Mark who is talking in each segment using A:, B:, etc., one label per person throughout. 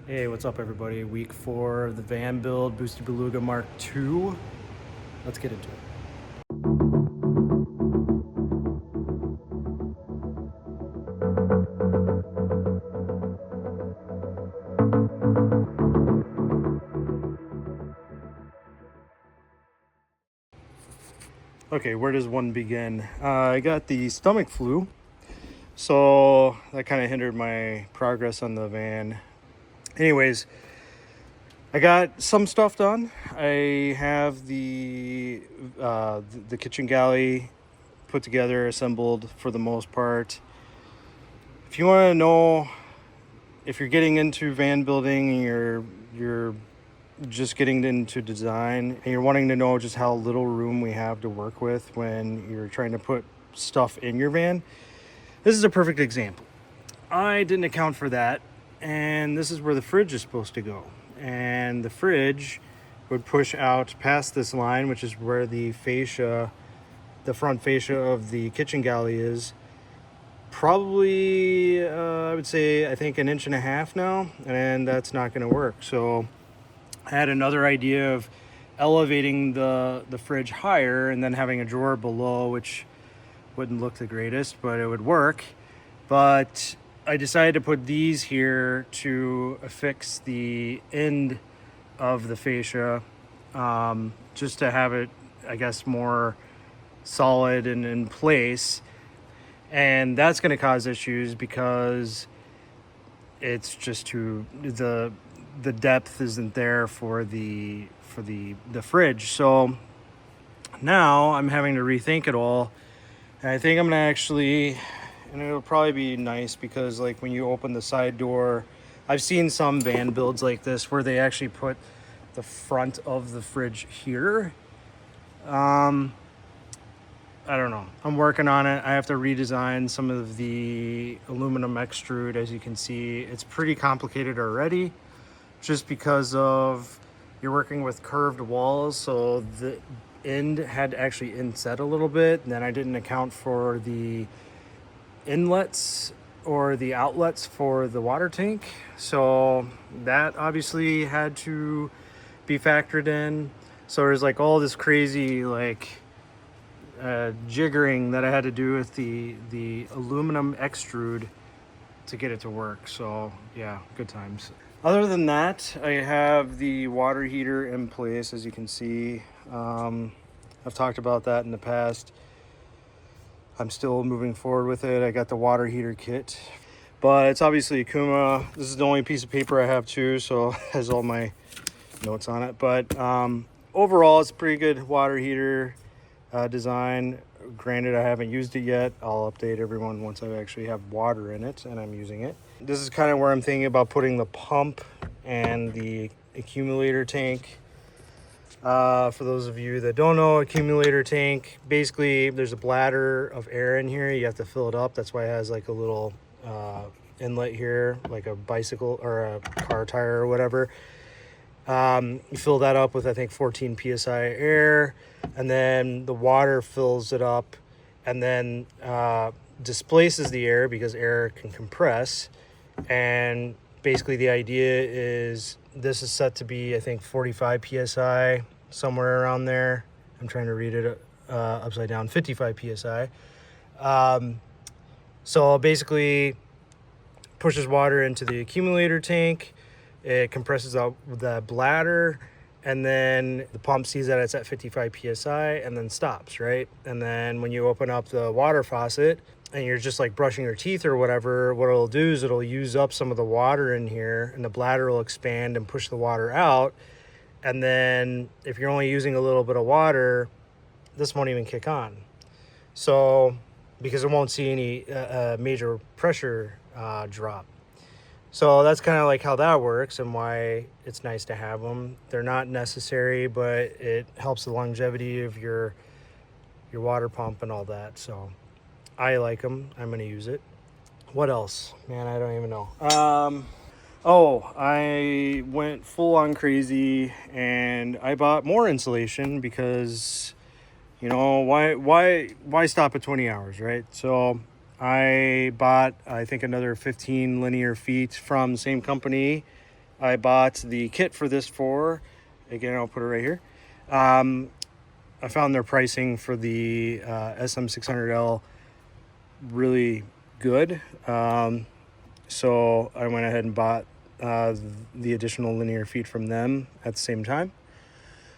A: Hey, what's up everybody? Week 4 of the van build, BoostiBeluga Mk. Let's get into it. Okay, where does one begin? I got the stomach flu, so that kind of hindered my progress on the van. Anyways, I got some stuff done. I have the kitchen galley put together, assembled for the most part. If you want to know if you're getting into van building and you're just getting into design and you're wanting to know just how little room we have to work with when you're trying to put stuff in your van, this is a perfect example. I didn't account for that, and this is where the fridge is supposed to go. And the fridge would push out past this line, which is where the front fascia of the kitchen galley is. Probably, I would say, I think 1.5 inches now, and that's not going to work. So I had another idea of elevating the fridge higher and then having a drawer below, which wouldn't look the greatest, but it would work. But I decided to put these here to affix the end of the fascia, just to have it, I guess, more solid and in place. And that's going to cause issues because it's just the depth isn't there for the fridge. So now I'm having to rethink it all, and I think I'm gonna actually, and it'll probably be nice because like when you open the side door, I've seen some van builds like this where they actually put the front of the fridge here. I don't know. I'm working on it. I have to redesign some of the aluminum extrude. As you can see, it's pretty complicated already just because of you're working with curved walls. So the end had to actually inset a little bit. And then I didn't account for the inlets or the outlets for the water tank. So that obviously had to be factored in. So there's like all this crazy jiggering that I had to do with the aluminum extrude to get it to work. So yeah, good times. Other than that, I have the water heater in place, as you can see. I've talked about that in the past. I'm still moving forward with it. I got the water heater kit, but it's obviously Kuma. This is the only piece of paper I have too, so it has all my notes on it. But overall, it's a pretty good water heater design. Granted, I haven't used it yet. I'll update everyone once I actually have water in it and I'm using it. This is kind of where I'm thinking about putting the pump and the accumulator tank. For those of you that don't know, accumulator tank, basically there's a bladder of air in here. You have to fill it up. That's why it has like a little inlet here, like a bicycle or a car tire or whatever. You fill that up with, I think, 14 psi air, and then the water fills it up and then displaces the air because air can compress. And basically the idea is this is set to be, I think, 45 psi, somewhere around there. I'm trying to read it upside down, 55 psi. So basically pushes water into the accumulator tank. It compresses out the bladder, and then the pump sees that it's at 55 psi and then stops, right? And then when you open up the water faucet and you're just like brushing your teeth or whatever, what it'll do is it'll use up some of the water in here, and the bladder will expand and push the water out. And then if you're only using a little bit of water, this won't even kick on. So because it won't see any major pressure drop. So that's kind of like how that works and why it's nice to have them. They're not necessary, but it helps the longevity of your water pump and all that. So I like them. I'm going to use it. What else? Man, I don't even know. I went full on crazy and I bought more insulation because, you know, why stop at 20 hours, right? So I bought, I think, another 15 linear feet from the same company I bought the kit for this for, again, I'll put it right here. I found their pricing for the SM600L really good. So I went ahead and bought the additional linear feet from them at the same time.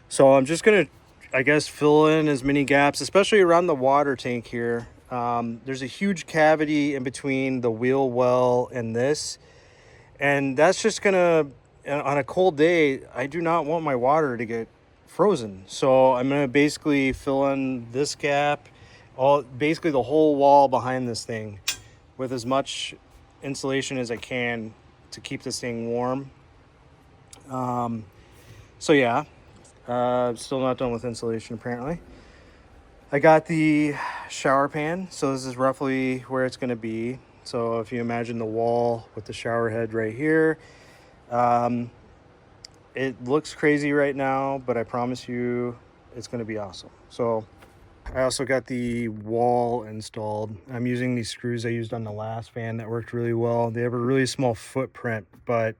A: So I'm just going to, I guess, fill in as many gaps, especially around the water tank here. There's a huge cavity in between the wheel well and this. And that's just going to, on a cold day, I do not want my water to get frozen. So I'm going to basically fill in this gap, basically the whole wall behind this thing with as much insulation as I can to keep this thing warm. So yeah, still not done with insulation apparently. I got the shower pan, so this is roughly where it's going to be. So if you imagine the wall with the shower head right here, it looks crazy right now, but I promise you it's going to be awesome. So I also got the wall installed. I'm using these screws I used on the last fan that worked really well. They have a really small footprint, but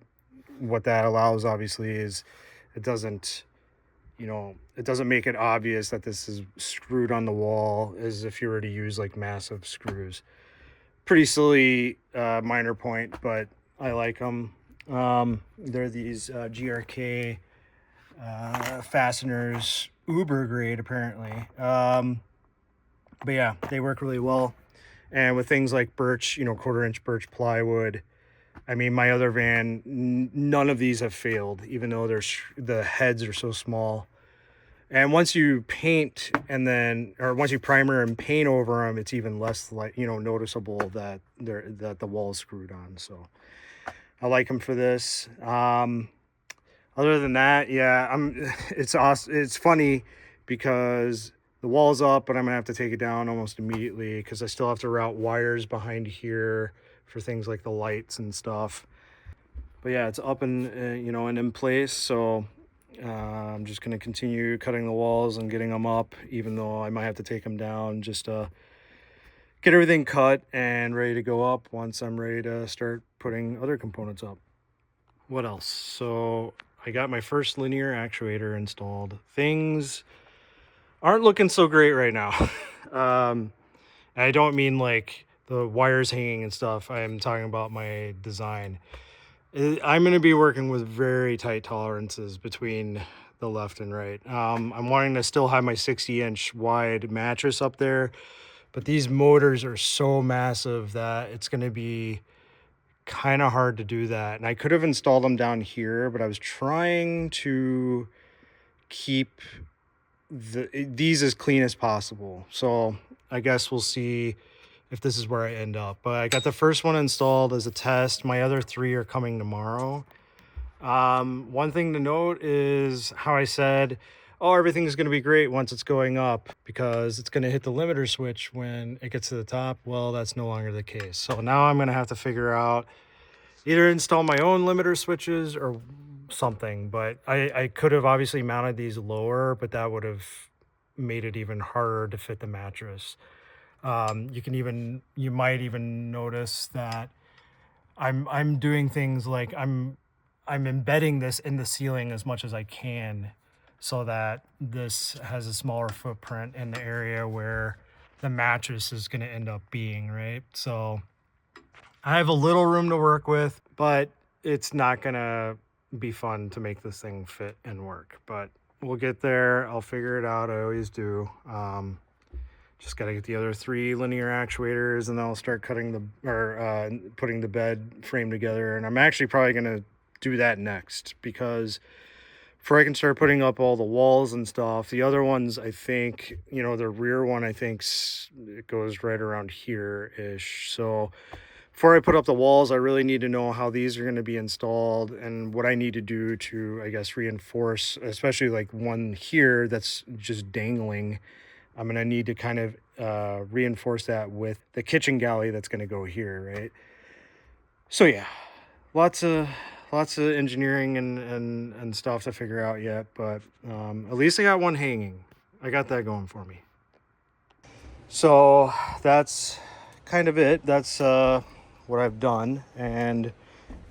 A: what that allows obviously is it doesn't make it obvious that this is screwed on the wall as if you were to use like massive screws. Pretty silly minor point, but I like them. They're these GRK fasteners, uber grade apparently. But yeah, they work really well. And with things like birch, 1/4-inch birch plywood, I mean, my other van, none of these have failed, even though the heads are so small. And once you paint once you primer and paint over them, it's even less noticeable that the wall is screwed on. So I like them for this. Other than that, yeah, it's awesome. It's funny because the wall's up, but I'm gonna have to take it down almost immediately because I still have to route wires behind here for things like the lights and stuff. But yeah, it's up and and in place. So I'm just going to continue cutting the walls and getting them up, even though I might have to take them down just to get everything cut and ready to go up once I'm ready to start putting other components up. What else? So I got my first linear actuator installed. Things aren't looking so great right now. I don't mean like the wires hanging and stuff. I'm talking about my design. I'm going to be working with very tight tolerances between the left and right. I'm wanting to still have my 60-inch wide mattress up there, but these motors are so massive that it's going to be kind of hard to do that. And I could have installed them down here, but I was trying to keep these as clean as possible. So I guess we'll see if this is where I end up. But I got the first one installed as a test. My other 3 are coming tomorrow. One thing to note is how I said, oh, everything's going to be great once it's going up because it's going to hit the limiter switch when it gets to the top. Well, that's no longer the case. So now I'm going to have to figure out either install my own limiter switches or something. But I could have obviously mounted these lower, but that would have made it even harder to fit the mattress. You might even notice that I'm doing things like I'm embedding this in the ceiling as much as I can so that this has a smaller footprint in the area where the mattress is going to end up being, right? So I have a little room to work with, but it's not going to be fun to make this thing fit and work, but we'll get there. I'll figure it out. I always do. Just got to get the other 3 linear actuators and then I'll start putting the bed frame together. And I'm actually probably going to do that next because before I can start putting up all the walls and stuff, the other ones, I think, the rear one, I think it goes right around here-ish. So before I put up the walls, I really need to know how these are going to be installed and what I need to do to, I guess, reinforce, especially like one here that's just dangling. I'm going to need to kind of reinforce that with the kitchen galley that's going to go here, right? So yeah, lots of engineering and stuff to figure out yet, but at least I got one hanging. I got that going for me. So that's kind of it. That's what I've done. And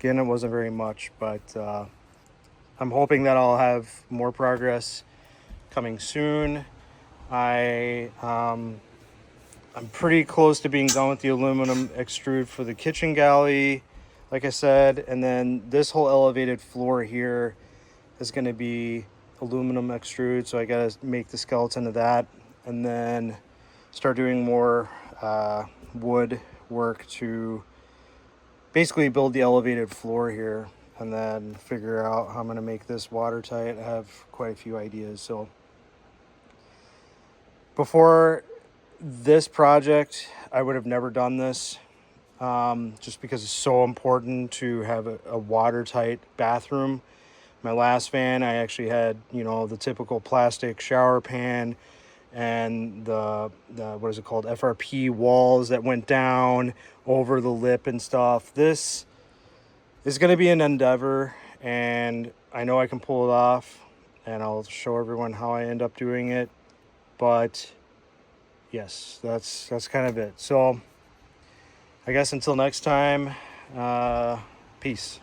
A: Again, it wasn't very much, but I'm hoping that I'll have more progress coming soon. I'm pretty close to being done with the aluminum extrude for the kitchen galley, like I said, and then this whole elevated floor here is going to be aluminum extrude, so I got to make the skeleton of that and then start doing more wood work to basically build the elevated floor here, and then figure out how I'm going to make this watertight. I have quite a few ideas. So before this project, I would have never done this, just because it's so important to have a watertight bathroom. My last van, I actually had, you know, the typical plastic shower pan and the what is it called, FRP walls that went down over the lip and stuff. This is going to be an endeavor, and I know I can pull it off, and I'll show everyone how I end up doing it. But yes, that's kind of it. So I guess until next time, peace.